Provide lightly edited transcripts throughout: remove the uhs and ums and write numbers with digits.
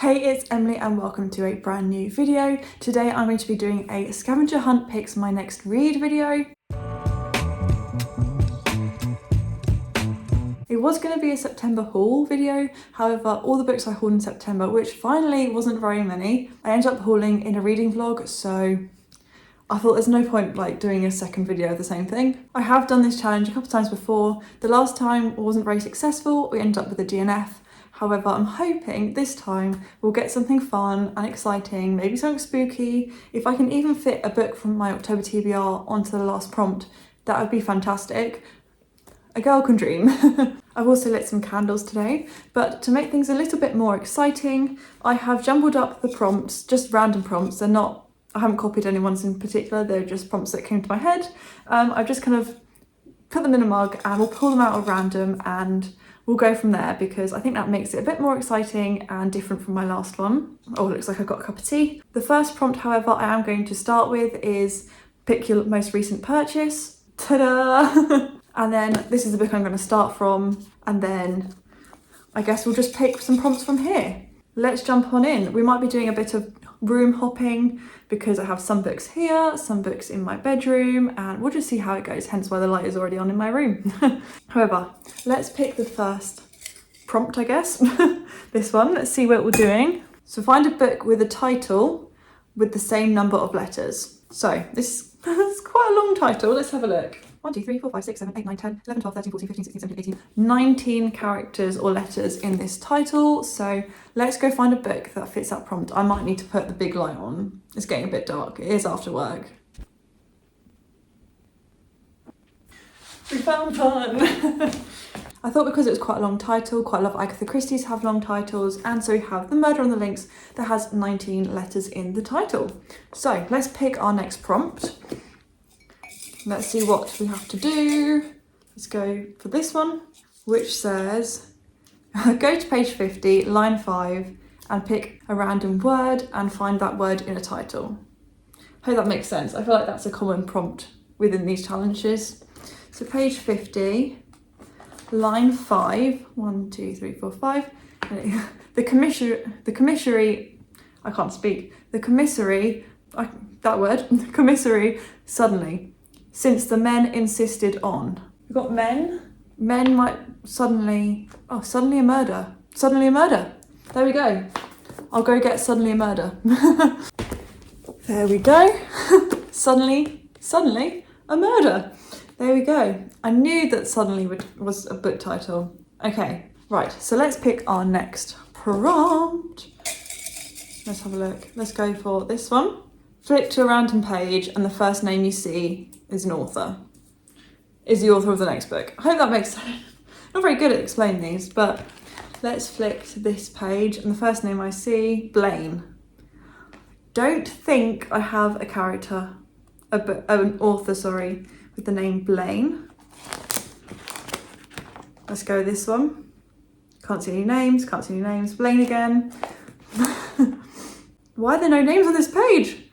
Hey, it's Emily and welcome to a brand new video. Today I'm going to be doing a scavenger hunt picks my next read video. It was going to be a September haul video, however all the books I hauled in September, which finally wasn't very many, I ended up hauling in a reading vlog, so I thought there's no point like doing a second video of the same thing. I have done this challenge a couple of times before. The last time wasn't very successful, we ended up with a DNF. However, I'm hoping this time we'll get something fun and exciting, maybe something spooky. If I can even fit a book from my October TBR onto the last prompt, that would be fantastic. A girl can dream. I've also lit some candles today, but to make things a little bit more exciting, I have jumbled up the prompts, just random prompts. They're not, I haven't copied anyone's in particular, they're just prompts that came to my head. I've just kind of put them in a mug and we'll pull them out of random and we'll go from there because I think that makes it a bit more exciting and different from my last one. Oh, it looks like I've got a cup of tea. The first prompt, however, I am going to start with is pick your most recent purchase. Ta-da! And then this is the book I'm going to start from, and then I guess we'll just pick some prompts from here. Let's jump on in. We might be doing a bit of room hopping because I have some books here, some books in my bedroom, and we'll just see how it goes, hence why the light is already on in my room. However, let's pick the first prompt, I guess. This one, let's see what we're doing. So find a book with a title with the same number of letters. So this is quite a long title, let's have a look. 1, 2, 3, 4, 5, 6, 7, 8, 9, 10, 11, 12, 13, 14, 15, 16, 17, 18, 19 characters or letters in this title. So let's go find a book that fits that prompt. I might need to put the big light on. It's getting a bit dark. It is after work. We found one. I thought because it was quite a long title, quite a lot of Agatha Christie's have long titles, and so we have The Murder on the Links that has 19 letters in the title. So let's pick our next prompt. Let's see what we have to do. Let's go for this one, which says, go to page 50, line 5, and pick a random word and find that word in a title. Hope that makes sense. I feel like that's a common prompt within these challenges. So page 50, line 5, 1, 2, 3, 4, 5. The commissary, I can't speak. The commissary, that word, commissary, suddenly. Since the men insisted on. We've got men. Men might suddenly, oh, suddenly a murder. Suddenly a murder. There we go. I'll go get suddenly a murder. There we go. Suddenly a murder. There we go. I knew that suddenly was a book title. Okay, right. So let's pick our next prompt. Let's have a look. Let's go for this one. Flick to a random page and the first name you see is an author. Is the author of the next book. I hope that makes sense. I'm not very good at explaining these, but let's flick to this page and the first name I see, Blaine. Don't think I have a character, an author, sorry, with the name Blaine. Let's go with this one. Can't see any names, Blaine again. Why are there no names on this page?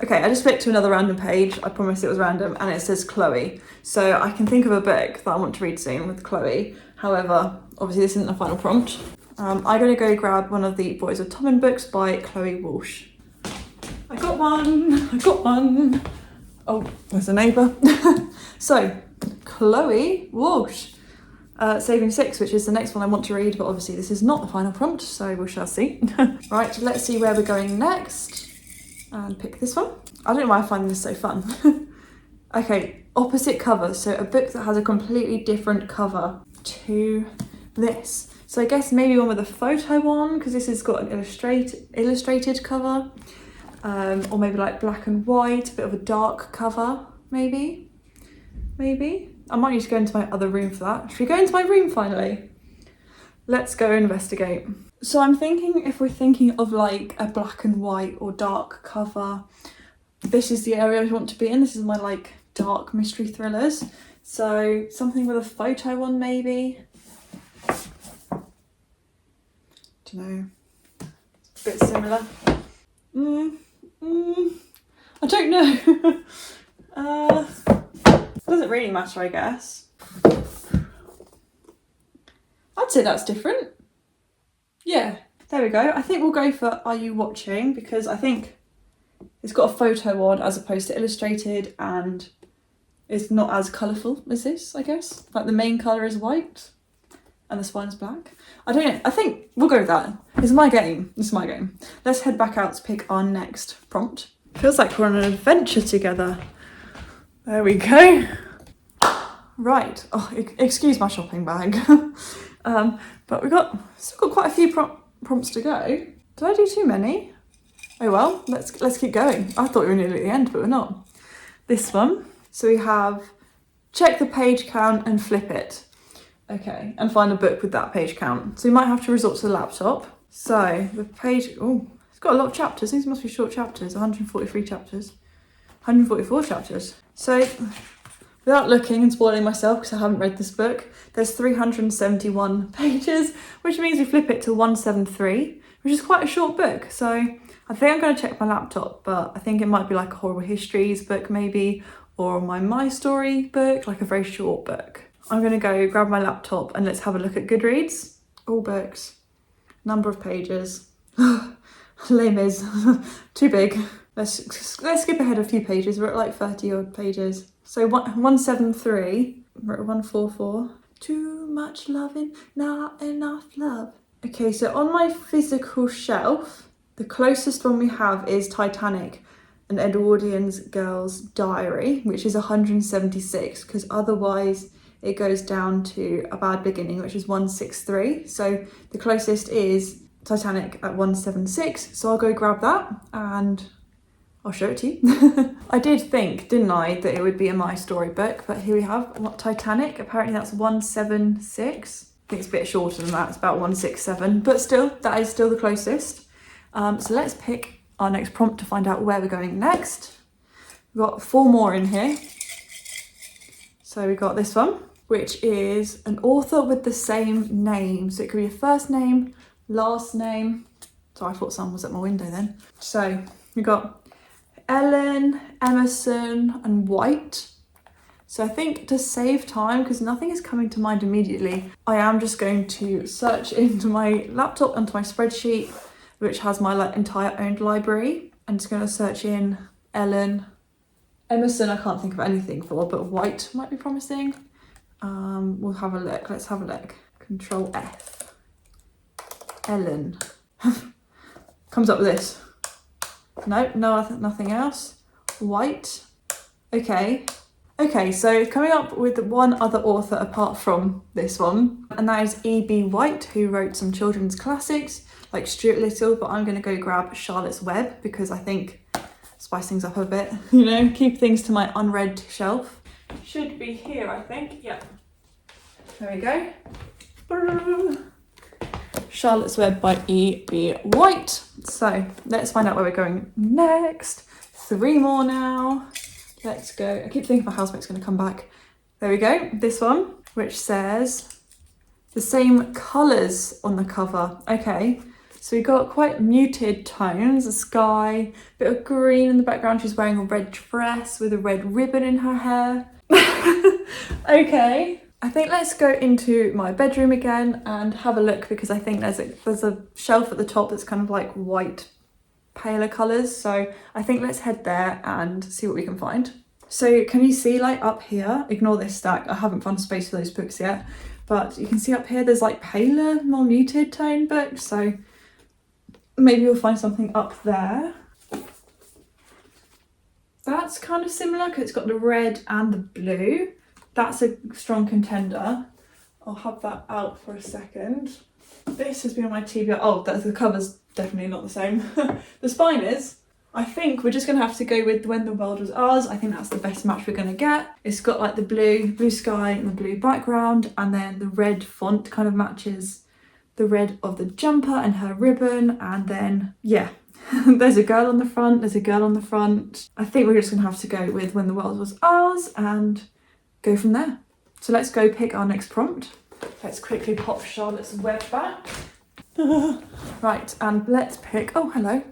Okay, I just flipped to another random page. I promise it was random, and it says Chloe. So I can think of a book that I want to read soon with Chloe. However, obviously this isn't a final prompt. I'm going to go grab one of the Boys of Tommen books by Chloe Walsh. I got one. Oh, there's a neighbour. So, Chloe Walsh, Saving Six, which is the next one I want to read, but obviously this is not the final prompt, so we shall see. Right, let's see where we're going next. And pick this one. I don't know why I find this so fun. Okay, opposite cover. So a book that has a completely different cover to this. So I guess maybe one with a photo on, because this has got an illustrated cover. Or maybe like black and white, a bit of a dark cover, maybe. I might need to go into my other room for that. Should we go into my room finally? Let's go investigate. So I'm thinking, if we're thinking of like a black and white or dark cover, this is the area I want to be in. This is my like dark mystery thrillers. So something with a photo on maybe. Don't know. A bit similar. I don't know. Doesn't really matter, I guess. I'd say that's different. yeah, there we go. I think we'll go for Are You Watching, because I think it's got a photo on as opposed to illustrated, and it's not as colourful as this, I guess. Like the main colour is white and the spine's black. I don't know, I think we'll go with that. It's my game, it's my game. Let's head back out to pick our next prompt. Feels like we're on an adventure together. There we go. Right, oh, excuse my shopping bag. But we've still got quite a few prompts to go. Did I do too many? Oh well, let's keep going. I thought we were nearly at the end, but we're not. This one. So we have check the page count and flip it. Okay, and find a book with that page count. So you might have to resort to the laptop. So the page, oh, it's got a lot of chapters. These must be short chapters, 143 chapters, 144 chapters. So without looking and spoiling myself, because I haven't read this book, there's 371 pages, which means we flip it to 173, which is quite a short book. So I think I'm going to check my laptop, but I think it might be like a horrible histories book maybe, or my story book, like a very short book. I'm going to go grab my laptop and let's have a look at GOODREADS. All books, number of pages. Les Mis, too big. Let's skip ahead a few pages. We're at like 30 odd pages. So 173, we're at 144. Too much loving, not enough love. Okay, so on my physical shelf, the closest one we have is Titanic, an Edwardian girl's diary, which is 176, because otherwise it goes down to A Bad Beginning, which is 163. So the closest is Titanic at 176. So I'll go grab that and I'll show it to you. I did think, didn't I, that it would be a My Story book, but here we have Titanic. Apparently that's 176. I think it's a bit shorter than that, it's about 167, but still, that is still the closest. So let's pick our next prompt to find out where we're going next. We've got 4 more in here. So we've got this one, which is an author with the same name. So it could be a first name, last name. So I thought someone was at my window then. So we've got Ellen, Emerson and White. So I think to save time, because nothing is coming to mind immediately, I am just going to search into my laptop, onto my spreadsheet, which has my entire owned library. I'm just going to search in Ellen. Emerson I can't think of anything for, but White might be promising. We'll have a look. Let's have a look. Control F. Ellen. Comes up with this. No, nothing else. White. Okay, so it's coming up with one other author apart from this one, and that is E.B. White, who wrote some children's classics like Stuart Little, but I'm going to go grab Charlotte's Web because I think spice things up a bit, you know, keep things to my unread shelf. Should be here, I think. Yep. There we go. Charlotte's Web by E.B. White. So let's find out where we're going next. 3 more now. Let's go. I keep thinking my housemate's going to come back. There we go. This one, which says the same colours on the cover. Okay, so we got quite muted tones, a sky, bit of green in the background. She's wearing a red dress with a red ribbon in her hair. Okay, I think let's go into my bedroom again and have a look, because I think there's a shelf at the top that's kind of like white, paler colours. So I think let's head there and see what we can find. So can you see like up here, ignore this stack, I haven't found space for those books yet, but you can see up here there's like paler, more muted tone books. So maybe we'll find something up there. That's kind of similar because it's got the red and the blue. That's a strong contender. I'll have that out for a second. This has been on my TBR. Oh, the cover's definitely not the same. The spine is. I think we're just going to have to go with When the World Was Ours. I think that's the best match we're going to get. It's got like the blue sky and the blue background, and then the red font kind of matches the red of the jumper and her ribbon, and then, yeah. There's a girl on the front, I think we're just going to have to go with When the World Was Ours and go from there. So let's go pick our next prompt. Let's quickly pop Charlotte's Web back. Right, and let's pick, oh hello.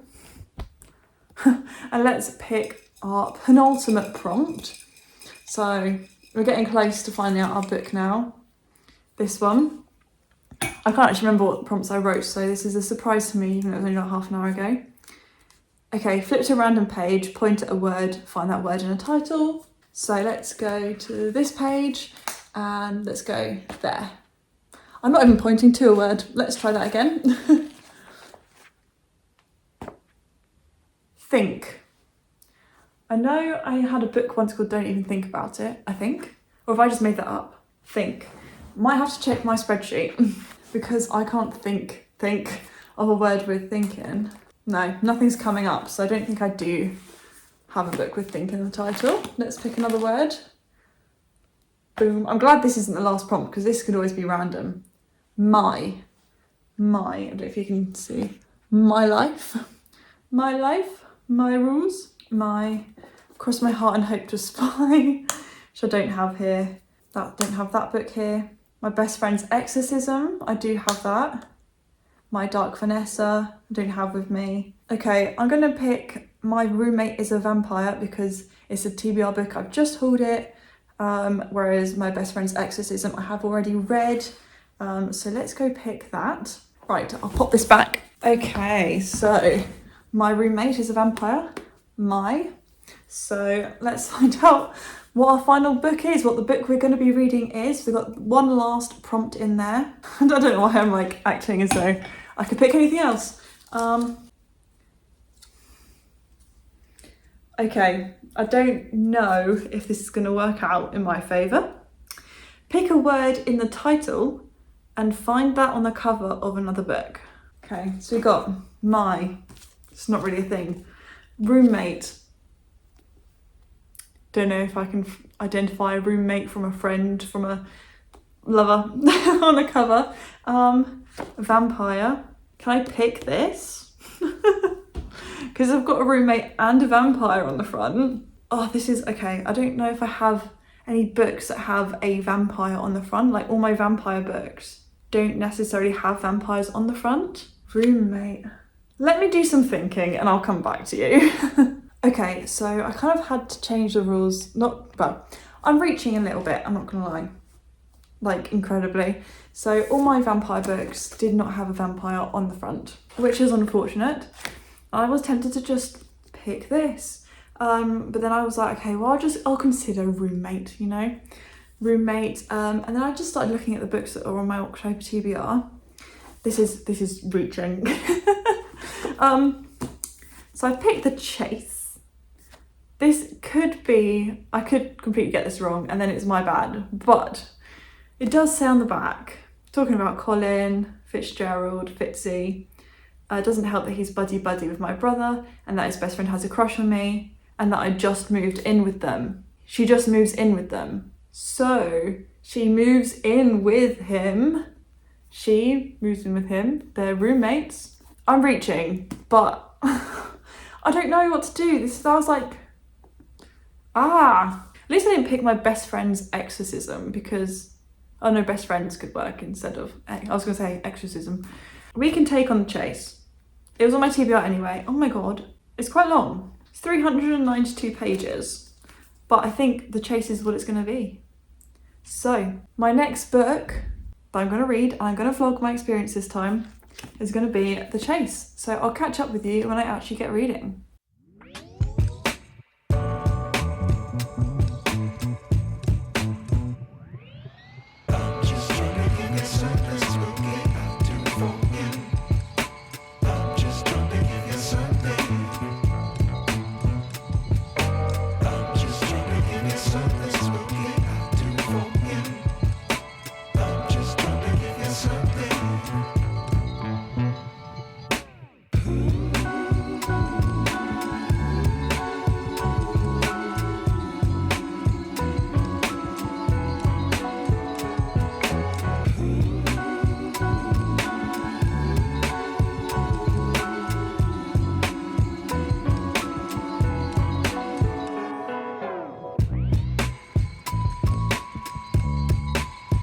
And let's pick our penultimate prompt. So we're getting close to finding out our book now. This one. I can't actually remember what prompts I wrote, so this is a surprise to me, even though it was only like half an hour ago. Okay, flip to a random page, point at a word, find that word in a title. So let's go to this page and let's go there. I'm not even pointing to a word. Let's try that again. Think. I know I had a book once called Don't Even Think About It, I think. Or if I just made that up. Think. Might have to check my spreadsheet because I can't think of a word with think in. No, nothing's coming up, so I don't think I do have a book with think in the title. Let's pick another word. Boom. I'm glad this isn't the last prompt because this could always be random. My, I don't know if you can see. My life, my rules, cross my heart and hope to spy, which I don't have here. Don't have that book here. My best friend's exorcism, I do have that. My dark Vanessa, I don't have with me. Okay, I'm gonna pick My Roommate is a Vampire because it's a TBR book, I've just hauled it. Whereas my best friend's exorcism I have already read. So let's go pick that. Right, I'll pop this back. Okay, so My Roommate is a Vampire. So let's find out what our final book is, what the book we're going to be reading is. We've got one last prompt in there. And I don't know why I'm like acting as though I could pick anything else. Okay, I don't know if this is going to work out in my favour. Pick a word in the title and find that on the cover of another book. Okay, so we got my, it's not really a thing. Roommate. Don't know if I can identify a roommate from a friend, from a lover on a cover. Vampire. Can I pick this? Because I've got a roommate and a vampire on the front. Oh, this is, okay, I don't know if I have any books that have a vampire on the front. Like all my vampire books don't necessarily have vampires on the front. Roommate. Let me do some thinking and I'll come back to you. Okay, so I kind of had to change the rules. I'm reaching a little bit, I'm not gonna lie. Like, incredibly. So all my vampire books did not have a vampire on the front, which is unfortunate. I was tempted to just pick this. But then I was like, okay, well, I'll consider Roommate, you know? Roommate, and then I just started looking at the books that are on my October TBR. This is reaching. So I picked The Chase. This could be, I could completely get this wrong and then it's my bad, but it does say on the back, talking about Colin, Fitzgerald, Fitzy. It doesn't help that he's buddy-buddy with my brother and that his best friend has a crush on me and that I just moved in with them. She just moves in with them. So she moves in with him. They're roommates. I'm reaching, but I don't know what to do. I was like, at least I didn't pick my best friend's exorcism because, oh no, best friends could work instead of, I was gonna say exorcism. We can take on The Chase. It was on my TBR anyway. Oh my God, it's quite long. It's 392 pages, but I think The Chase is what it's gonna be. So my next book that I'm gonna read, and I'm gonna vlog my experience this time, is gonna be The Chase. So I'll catch up with you when I actually get reading.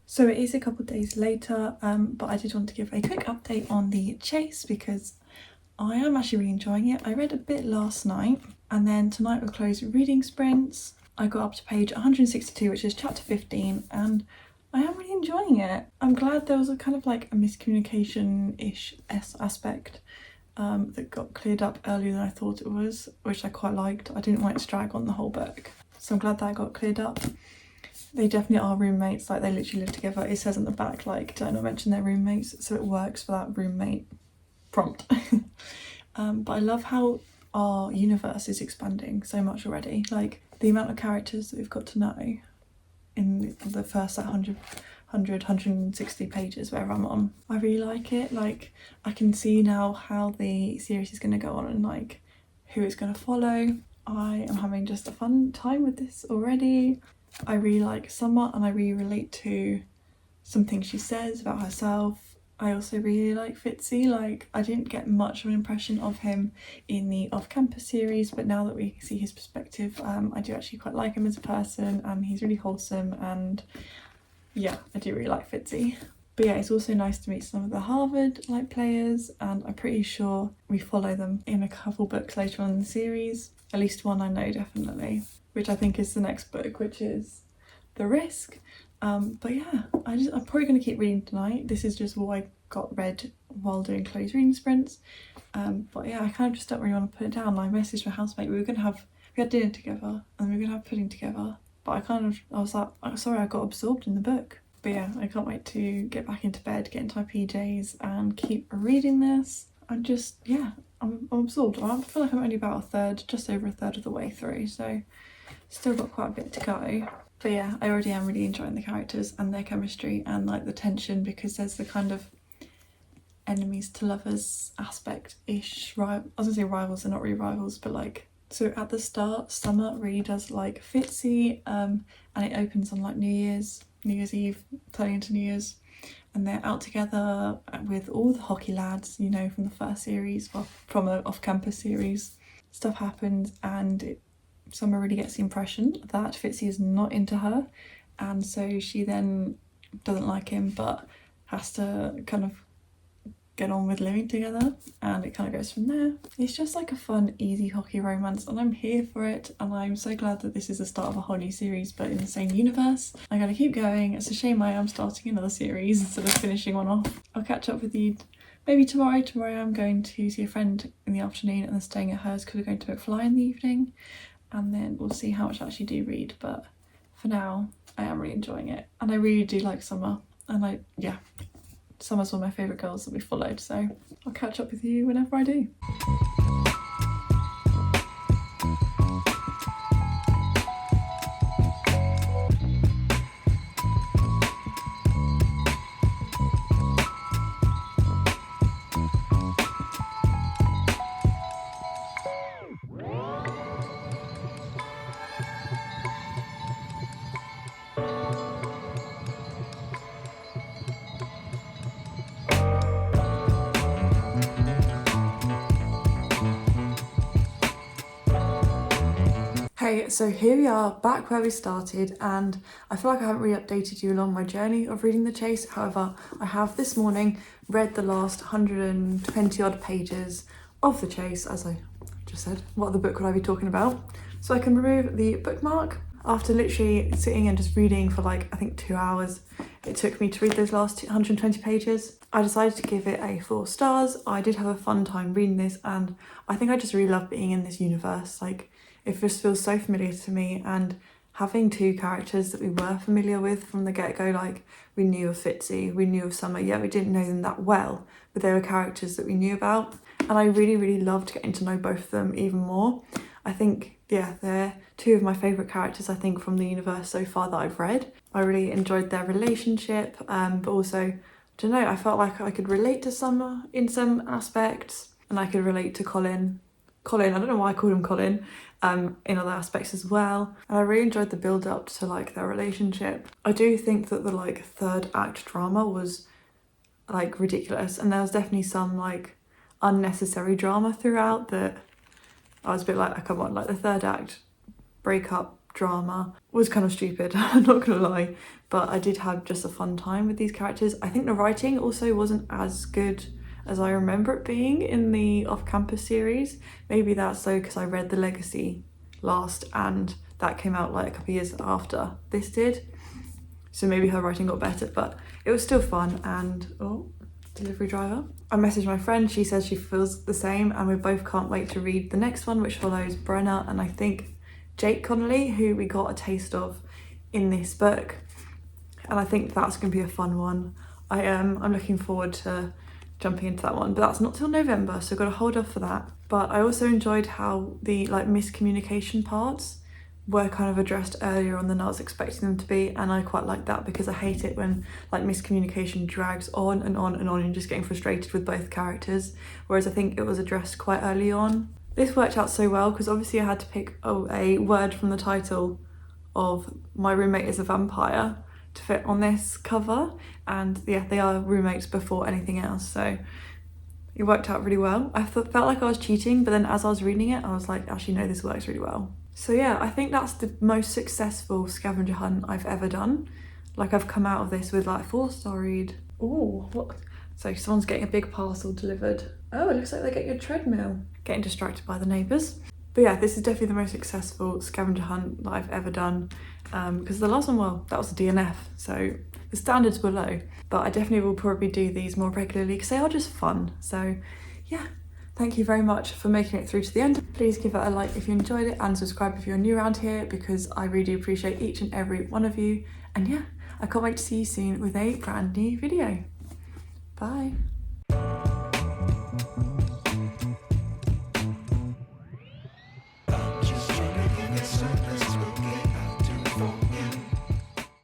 So it is a couple of days later, but I did want to give a quick update on The Chase because I am actually really enjoying it. I read a bit last night and then tonight we'll close reading sprints. I got up to page 162, which is chapter 15, and I am really enjoying it. I'm glad there was a kind of like a miscommunication-ish aspect that got cleared up earlier than I thought it was, which I quite liked. I didn't want it to drag on the whole book, so I'm glad that got cleared up. They definitely are roommates, like they literally live together. It says on the back, like, don't mention their roommates, so it works for that roommate prompt. But I love how our universe is expanding so much already. Like, the amount of characters that we've got to know in the first like 160 pages, wherever I'm on. I really like it. Like, I can see now how the series is going to go on and like who it's going to follow. I am having just a fun time with this already. I really like Summer and I really relate to some things she says about herself. I also really like Fitzy. Like, I didn't get much of an impression of him in the off-campus series, but now that we see his perspective, I do actually quite like him as a person, and he's really wholesome, and yeah, I do really like Fitzy. But yeah, it's also nice to meet some of the Harvard like players, and I'm pretty sure we follow them in a couple books later on in the series. At least one I know definitely, which I think is the next book, which is The Risk. But yeah, I'm probably going to keep reading tonight. This is just what I got read while doing Chloe's reading sprints. But yeah, I kind of just don't really want to put it down. I messaged my housemate. We had dinner together and we were going to have pudding together. But I was like, sorry, I got absorbed in the book. But yeah, I can't wait to get back into bed, get into my PJs and keep reading this. I'm just, yeah, I'm absorbed. I feel like I'm only about just over a third of the way through. So still got quite a bit to go. But yeah, I already am really enjoying the characters and their chemistry and like the tension, because there's the kind of enemies to lovers aspect-ish. I was gonna say rivals, they're not really rivals, but like, so at the start, Summer really does like Fitzy, and it opens on like New Year's Eve, turning into New Year's, and they're out together with all the hockey lads, you know, from the first series, well, from an off-campus series. Stuff happens and Summer really gets the impression that Fitzy is not into her, and so she then doesn't like him but has to kind of get on with living together, and it kind of goes from there. It's just like a fun, easy hockey romance, and I'm here for it, and I'm so glad that this is the start of a whole new series but in the same universe. I'm gonna keep going. It's a shame I am starting another series instead of finishing one off. I'll catch up with you maybe tomorrow. Tomorrow I'm going to see a friend in the afternoon and then staying at hers because we're going to McFly in the evening. And then we'll see how much I actually do read, but for now I am really enjoying it, and I really do like Summer, and Summer's one of my favourite girls that we followed, so I'll catch up with you whenever I do. Hey, so here we are back where we started, and I feel like I haven't really updated you along my journey of reading The Chase. However, I have this morning read the last 120 odd pages of The Chase. As I just said, what other book would I be talking about? So I can remove the bookmark. After literally sitting and just reading for like, I think 2 hours, it took me to read those last 120 pages. I decided to give it a 4 stars. I did have a fun time reading this, and I think I just really love being in this universe. Like, it just feels so familiar to me, and having 2 characters that we were familiar with from the get-go, like we knew of Fitzy, we knew of Summer, yeah, we didn't know them that well, but they were characters that we knew about, and I really, really loved getting to know both of them even more. I think, yeah, they're 2 of my favourite characters, I think, from the universe so far that I've read. I really enjoyed their relationship, but also, I don't know, I felt like I could relate to Summer in some aspects, and I could relate to Colin, I don't know why I called him Colin, in other aspects as well. And I really enjoyed the build up to like their relationship. I do think that the like 3rd act drama was like ridiculous, and there was definitely some like unnecessary drama throughout that I was a bit like, oh, come on, like the 3rd act breakup drama was kind of stupid, I'm not gonna lie, but I did have just a fun time with these characters. I think the writing also wasn't as good as I remember it being in the off-campus series. Maybe that's so because I read The Legacy last, and that came out like a couple of years after this did. so maybe her writing got better, but it was still fun. And oh, delivery driver. I messaged my friend, she says she feels the same, and we both can't wait to read the next one, which follows Brenna and I think Jake Connolly, who we got a taste of in this book, and I think that's going to be a fun one. I'm looking forward to jumping into that one, but that's not till November, so I've got to hold off for that. But I also enjoyed how the like miscommunication parts were kind of addressed earlier on than I was expecting them to be, and I quite like that because I hate it when like miscommunication drags on and on and on and just getting frustrated with both characters, whereas I think it was addressed quite early on. This worked out so well because obviously I had to pick a word from the title of My Roommate is a Vampire to fit on this cover, and yeah, they are roommates before anything else, so it worked out really well. I felt like I was cheating, but then as I was reading it I was like, actually no, this works really well. So yeah, I think that's the most successful scavenger hunt I've ever done. Like I've come out of this with like 4-star read. Oh, what? So someone's getting a big parcel delivered. Oh, it looks like they're getting a treadmill. Getting distracted by the neighbours. But yeah, this is definitely the most successful scavenger hunt that I've ever done, because the last one, well, that was a DNF, so the standards were low, but I definitely will probably do these more regularly because they are just fun. So yeah, thank you very much for making it through to the end. Please give it a like if you enjoyed it, and subscribe if you're new around here, because I really do appreciate each and every one of you. And yeah, I can't wait to see you soon with a brand new video. Bye.